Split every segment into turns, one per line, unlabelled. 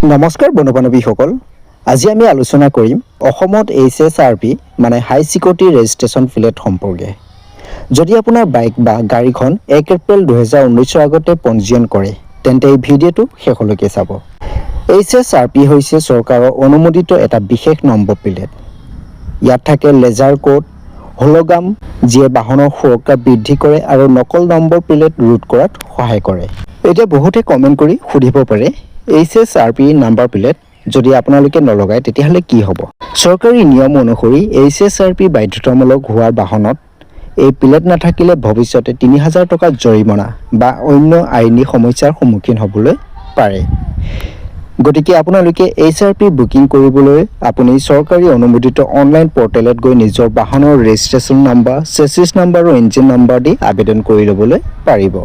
নমস্কাৰ বন্ধু-বান্ধৱীসকল, আজি আমি আলোচনা কৰিম অসমত HSRP মানে হাই চিকিউৰিটি ৰেজিষ্ট্ৰেশ্যন প্লেট সম্পৰ্কে। যদি আপোনাৰ বাইক বা গাড়ীখন 1 এপ্ৰিল 2019 আগতে পঞ্জীয়ন কৰে তেন্তে এই ভিডিঅ'টো শেষলৈকে চাব। HSRP হৈছে চৰকাৰৰ অনুমোদিত এটা বিশেষ নম্বৰ প্লেট। ইয়াত থাকে লেজাৰ কোড, হলোগ্ৰাম যিয়ে বাহনৰ সুৰক্ষা বৃদ্ধি কৰে আৰু নকল নম্বৰ প্লেট ৰোধ কৰাত সহায় কৰে। এতিয়া বহুতে কমেণ্ট কৰি সুধিব পাৰে HSRP নাম্বাৰ প্লেট যদি আপোনালোকে নলগায় তেতিয়াহ'লে কি হ'ব? চৰকাৰী নিয়ম অনুসৰি HSRP বাধ্যতামূলক হোৱাৰ বাহনত এই প্লেট নাথাকিলে ভৱিষ্যতে 3000 টকা জৰিমনা বা অন্য আইনী সমস্যাৰ সন্মুখীন হ'বলৈ পাৰে। গতিকে আপোনালোকে HSRP বুকিং কৰিবলৈ আপুনি চৰকাৰী অনুমোদিত অনলাইন পৰ্টেলত গৈ নিজৰ বাহনৰ ৰেজিষ্ট্ৰেশ্যন নম্বৰ, চেচিছ নম্বৰ আৰু ইঞ্জিন নম্বৰ দি আবেদন কৰি ল'বলৈ পাৰিব।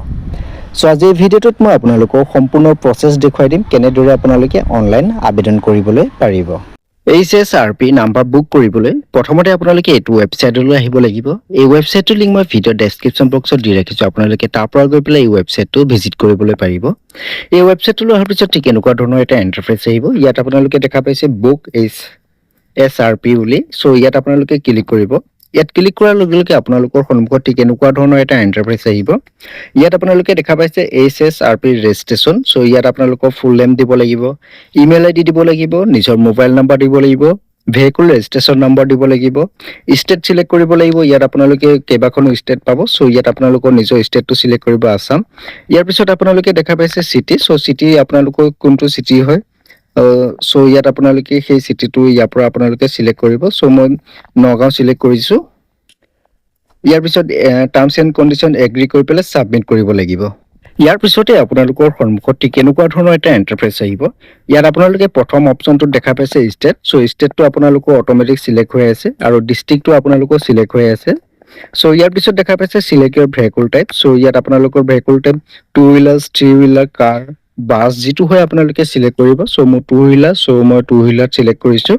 সো আজি এই ভিডিঅ'টোত মই আপোনালোকক সম্পূৰ্ণ প্ৰচেছ দেখুৱাই দিম কেনেদৰে আপোনালোকে অনলাইন আবেদন কৰিবলৈ পাৰিব। HSRP নাম্বাৰ বুক কৰিবলৈ প্ৰথমতে আপোনালোকে এইটো ৱেবছাইটলৈ আহিব লাগিব। এই ৱেবছাইটৰ লিংক মই ভিডিঅ' ডেছক্ৰিপশ্যন বক্সত দি ৰাখিছোঁ, আপোনালোকে তাৰ পৰা গৈ পেলাই এই ৱেবছাইটটো ভিজিট কৰিবলৈ পাৰিব। এই ৱেবছাইটলৈ অহাৰ পিছত ঠিক এনেকুৱা ধৰণৰ এটা ইণ্টাৰফেচ আহিব। ইয়াত আপোনালোকে দেখা পাইছে বুক HSRP বুলি। সো ইয়াত আপোনালোকে ক্লিক কৰিব। ইয়াত ক্লিক কৰাৰ লগে লগে আপোনালোকৰ সন্মুখত ঠিক এনেকুৱা ধৰণৰ এটা ইণ্টাৰফেচ আহিব। ইয়াত আপোনালোকে দেখা পাইছে HSRP ৰেজিষ্ট্ৰেশ্যন। সো ইয়াত আপোনালোকৰ ফুল নেম দিব লাগিব, ইমেইল আইডি দিব লাগিব, নিজৰ মোবাইল নাম্বাৰ দিব লাগিব, ভেহিকুল ৰেজিষ্ট্ৰেশ্যন নম্বৰ দিব লাগিব, ষ্টেট চিলেক্ট কৰিব লাগিব। ইয়াত আপোনালোকে কেইবাখনো ষ্টেট পাব। সো ইয়াত আপোনালোকৰ নিজৰ ষ্টেটটো চিলেক্ট কৰিব আসাম। ইয়াৰ পিছত আপোনালোকে দেখা পাইছে চিটি। সো চিটি আপোনালোকৰ কোনটো চিটি হয়, সো ইয়াত আপোনালোকে সেই চিটিটো ইয়াৰ পৰা আপোনালোকে চিলেক্ট কৰিব। সো মই নগাঁও চিলেক্ট কৰিছোঁ। ইয়াৰ পিছত টাৰ্মছ এণ্ড কণ্ডিশ্যন এগ্ৰি কৰি পেলাই ছাবমিট কৰিব লাগিব। ইয়াৰ পিছতে আপোনালোকৰ সন্মুখত ঠিক এনেকুৱা ধৰণৰ এটা ইণ্টাৰফেচ আহিব। ইয়াত আপোনালোকে প্ৰথম অপশ্যনটোত দেখা পাইছে ষ্টেট। সো ষ্টেটটো আপোনালোকৰ অট'মেটিক চিলেক্ট হৈ আছে আৰু ডিষ্ট্ৰিক্টটো আপোনালোকৰ চিলেক্ট হৈ আছে। সো ইয়াৰ পিছত দেখা পাইছে চিলেক্ট ইয়ৰ ভেহিকুল টাইপ। সো ইয়াত আপোনালোকৰ ভেহিকুল টাইপ 2 হুইলাৰ, 3 হুইলাৰ, কাৰ, বাছ যিটো হয় আপোনালোকে চিলেক্ট কৰিব। সো মোৰ 2 হুইলাৰ, সো মই 2 হুইলাৰ চিলেক্ট কৰিছোঁ।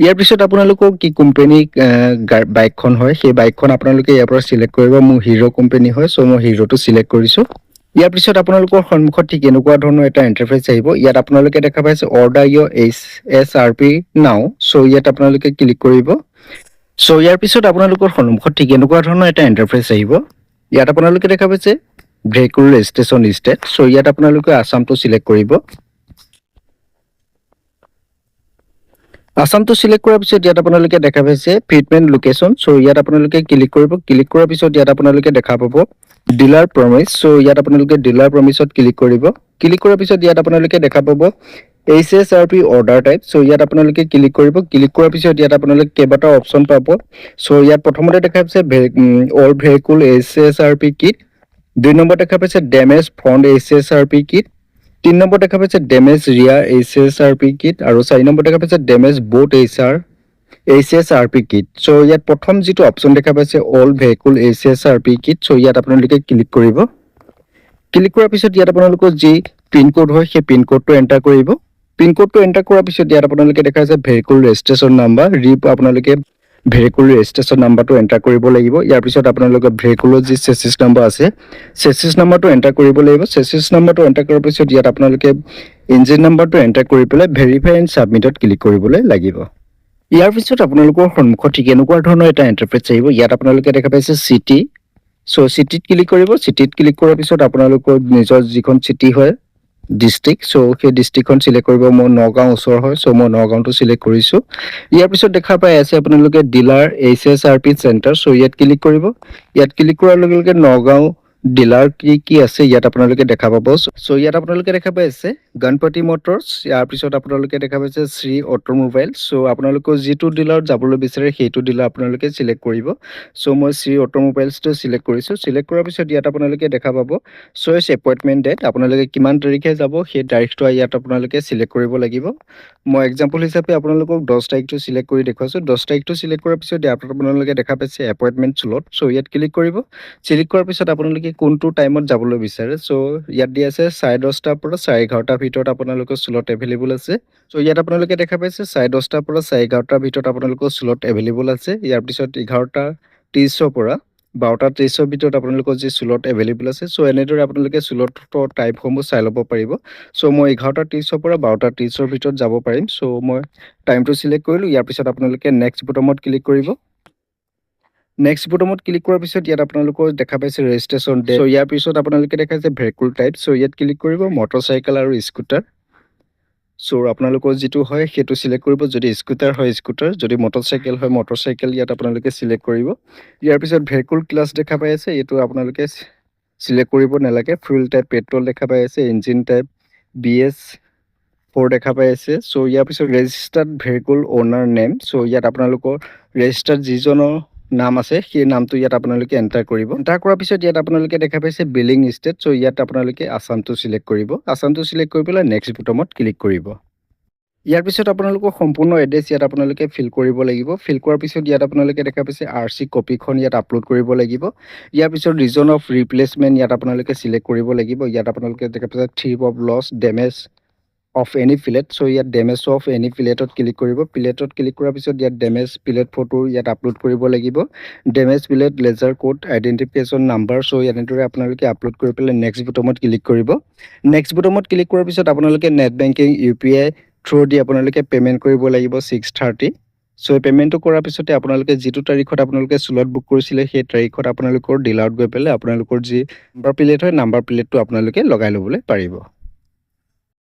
ইয়াৰ পিছত আপোনালোকৰ কি কোম্পানী বাইকখন হয় সেই বাইকখন আপোনালোকে ইয়াৰ পৰা চিলেক্ট কৰিব। মোৰ হিৰো কোম্পানী হয়, সো মই হিৰোটো চিলেক্ট কৰিছোঁ। ইয়াৰ পিছত আপোনালোকৰ সন্মুখত ঠিক এনেকুৱা ধৰণৰ এটা ইণ্টাৰফেচ আহিব। ইয়াত আপোনালোকে দেখা পাইছে অৰ্ডাৰ ইয়ৰ HSRP নাও। সো ইয়াত আপোনালোকে ক্লিক কৰিব। সো ইয়াৰ পিছত আপোনালোকৰ সন্মুখত ঠিক এনেকুৱা ধৰণৰ এটা ইণ্টাৰফেচ আহিব। ইয়াত আপোনালোকে দেখা পাইছে ভেহিকুল ৰেজিষ্ট্ৰেশ্যন ষ্টেট। সো ইয়াত আপোনালোকে আসামটো চিলেক্ট কৰিব। আসামটো চিলেক্ট কৰাৰ পিছত ইয়াত আপোনালোকে দেখা পাইছে ফিটমেণ্ট লোকেশ্যন। সো ইয়াত আপোনালোকে ক্লিক কৰিব। ক্লিক কৰাৰ পিছত ইয়াত আপোনালোকে দেখা পাব ডিলাৰ প্ৰমিছ। সো ইয়াত আপোনালোকে ডিলাৰ প্ৰমিছত ক্লিক কৰিব। ক্লিক কৰাৰ পিছত ইয়াত আপোনালোকে দেখা পাব HSRP অৰ্ডাৰ টাইপ। সো ইয়াত আপোনালোকে ক্লিক কৰিব। ক্লিক কৰাৰ পিছত ইয়াত আপোনালোকে কেইবাটাও অপশ্যন পাব। সো ইয়াত প্ৰথমতে দেখা পাইছে all vehicle HSRP kit, 2 number দেখা পাইছে damage front HSRP kit, 3 number দেখা পাইছে ডেমেজ ৰিয়াৰ HSRP কিট আৰু 4 নম্বৰ দেখা পাইছে damage boat HSRP kit. So ইয়াত প্ৰথম যিটো অপশ্যন দেখা পাইছে all vehicle HSRP kit. So ইয়াত আপোনালোকে ক্লিক কৰিব। ক্লিক কৰাৰ পিছত ইয়াত আপোনালোকৰ যি পিন কোড হয় সেই পিন কোডটো এণ্টাৰ কৰিব। পিন কোডটো এণ্টাৰ কৰাৰ পিছত ইয়াত আপোনালোকে দেখা পাইছে ভেহিকুল ৰেজিষ্ট্ৰেশ্যন নাম্বাৰ। আপোনালোকে ভেহিকুল ৰেজিষ্ট্ৰেশ্যন নাম্বাৰটো এণ্টাৰ কৰিব লাগিব। ইয়াৰ পিছত আপোনালোকৰ ভেহিকুলৰ যি চেচিছ নাম্বাৰ আছে চেচিছ নাম্বাৰটো এণ্টাৰ কৰিব লাগিব। চেচিছ নাম্বাৰটো এণ্টাৰ কৰাৰ পিছত ইয়াত আপোনালোকে ইঞ্জিন নাম্বাৰটো এণ্টাৰ কৰি পেলাই ভেৰিফাই এণ্ড ছাবমিটত ক্লিক কৰিবলৈ লাগিব। ইয়াৰ পিছত আপোনালোকৰ সন্মুখত ঠিক এনেকুৱা ধৰণৰ এটা ইণ্টাৰফেচ আহিব। ইয়াত আপোনালোকে দেখা পাইছে চিটি। সো চিটিত ক্লিক কৰিব। চিটিত ক্লিক কৰাৰ পিছত আপোনালোকৰ নিজৰ যিখন চিটি হয় ডিষ্ট্ৰিক্ট। সো সেই ডিষ্ট্ৰিক্টখন চিলেক্ট কৰিব। মোৰ নগাঁও ওচৰ হয়, সো মই নগাঁওটো চিলেক্ট কৰিছোঁ। ইয়াৰ পিছত দেখা পাই আছে আপোনালোকে ডিলাৰ HSRP চেণ্টাৰ। সো ইয়াত ক্লিক কৰিব। ইয়াত ক্লিক কৰাৰ লগে লগে নগাঁও ডিলাৰ কি আছে ইয়াত আপোনালোকে দেখা পাব। সো ইয়াত আপোনালোকে দেখা পাই আছে গণপতি মটৰ্ছ। ইয়াৰ পিছত আপোনালোকে দেখা পাইছে শ্ৰী অটোমোবাইল। সো আপোনালোকৰ যিটো ডিলাৰত যাবলৈ বিচাৰে সেইটো ডিলাৰ আপোনালোকে চিলেক্ট কৰিব। সো মই শ্ৰী অটোমোবাইলছটো চিলেক্ট কৰিছোঁ। চিলেক্ট কৰাৰ পিছত ইয়াত আপোনালোকে দেখা পাব চইচ এপইণ্টমেণ্ট ডেট। আপোনালোকে কিমান তাৰিখে যাব সেই তাৰিখটো ইয়াত আপোনালোকে চিলেক্ট কৰিব লাগিব। মই এক্সাম্পল হিচাপে আপোনালোকক 10 তাৰিখটো চিলেক্ট কৰি দেখুৱাইছোঁ। 10 তাৰিখটো চিলেক্ট কৰাৰ পিছত ইয়াত আপোনালোকে দেখা পাইছে এপইণ্টমেণ্ট স্লট। সো ইয়াত ক্লিক কৰিব। চিলেক্ট কৰাৰ পিছত আপোনালোকে কোনটো টাইমত যাবলৈ বিচাৰে। সো ইয়াত দি আছে 10:30 পৰা 11:30 ভিতৰত আপোনালোকৰ স্লট এভেইলেবল আছে। সো ইয়াত আপোনালোকে দেখা পাইছে 10:30 পৰা 11:30 ভিতৰত আপোনালোকৰ স্লট এভেইলেবল আছে। ইয়াৰ পিছত 11:30 পৰা 12:30 ভিতৰত আপোনালোকৰ যি স্লট এভেইলেবল আছে। চ' এনেদৰে আপোনালোকে স্লটৰ টাইপসমূহ চাই ল'ব পাৰিব। চ' মই 11:30 পৰা 12:30 ভিতৰত যাব পাৰিম। চ' মই টাইমটো চিলেক্ট কৰিলোঁ। ইয়াৰ পিছত আপোনালোকে নেক্সট বুটামত ক্লিক কৰিব। নেক্সট বুটামত ক্লিক কৰাৰ পিছত ইয়াত আপোনালোকৰ দেখা পাইছে ৰেজিষ্ট্ৰেশ্যন ডেট। চ' ইয়াৰ পিছত আপোনালোকে দেখাইছে ভেহিকুল টাইপ। চ' ইয়াত ক্লিক কৰিব মটৰচাইকেল আৰু স্কুটাৰ। চ' আপোনালোকৰ যিটো হয় সেইটো চিলেক্ট কৰিব। যদি স্কুটাৰ হয় স্কুটাৰ, যদি মটৰচাইকেল হয় মটৰচাইকেল ইয়াত আপোনালোকে চিলেক্ট কৰিব। ইয়াৰ পিছত ভেহিকুল ক্লাছ দেখা পাই আছে, এইটো আপোনালোকে চিলেক্ট কৰিব নালাগে। ফুয়েল টাইপ পেট্ৰল দেখা পাই আছে, ইঞ্জিন টাইপ BS4 দেখা পাই আছে। চ' ইয়াৰ পিছত ৰেজিষ্টাৰ্ড ভেহিকুল অ'নাৰ নেম। চ' ইয়াত আপোনালোকৰ ৰেজিষ্টাৰ্ড যিজনৰ নাম আছে সেই নামটো ইয়াত আপোনালোকে এণ্টাৰ কৰিব। এণ্টাৰ কৰাৰ পিছত ইয়াত আপোনালোকে দেখা পাইছে বিলিং ষ্টেট। চ' ইয়াত আপোনালোকে আছামটো চিলেক্ট কৰিব। আছামটো চিলেক্ট কৰি পেলাই নেক্সট বুটামত ক্লিক কৰিব। ইয়াৰ পিছত আপোনালোকৰ সম্পূৰ্ণ এড্ৰেছ ইয়াত আপোনালোকে ফিল কৰিব লাগিব। ফিল কৰাৰ পিছত ইয়াত আপোনালোকে দেখা পাইছে RC কপিখন ইয়াত আপলোড কৰিব লাগিব। ইয়াৰ পিছত ৰিজন অফ ৰিপ্লেচমেণ্ট ইয়াত আপোনালোকে চিলেক্ট কৰিব লাগিব। ইয়াত আপোনালোকে দেখা পাইছে থ্ৰীপ of loss, damage of any plate. So' ইয়াত ডেমেজ অফ এনি প্লেটত ক্লিক কৰিব। প্লেটত ক্লিক কৰাৰ পিছত ইয়াত ডেমেজ প্লেট ফটো ইয়াত আপলোড কৰিব লাগিব। Damage plate laser code identification number. So' এনেদৰে আপোনালোকে আপলোড কৰি পেলাই নেক্সট বুটামত ক্লিক কৰিব। নেক্সট বুটামত ক্লিক কৰাৰ পিছত আপোনালোকে নেট বেংকিং UPI থ্ৰু দি আপোনালোকে পে'মেণ্ট কৰিব লাগিব 6:30। চ' পে'মেণ্টটো কৰাৰ পিছতে আপোনালোকে যিটো তাৰিখত আপোনালোকে স্লট বুক কৰিছিলে সেই তাৰিখত আপোনালোকৰ ডিলাৰত গৈ পেলাই আপোনালোকৰ যি নাম্বাৰ প্লেট হয় নাম্বাৰ প্লেটটো আপোনালোকে লগাই ল'বলৈ পাৰিব।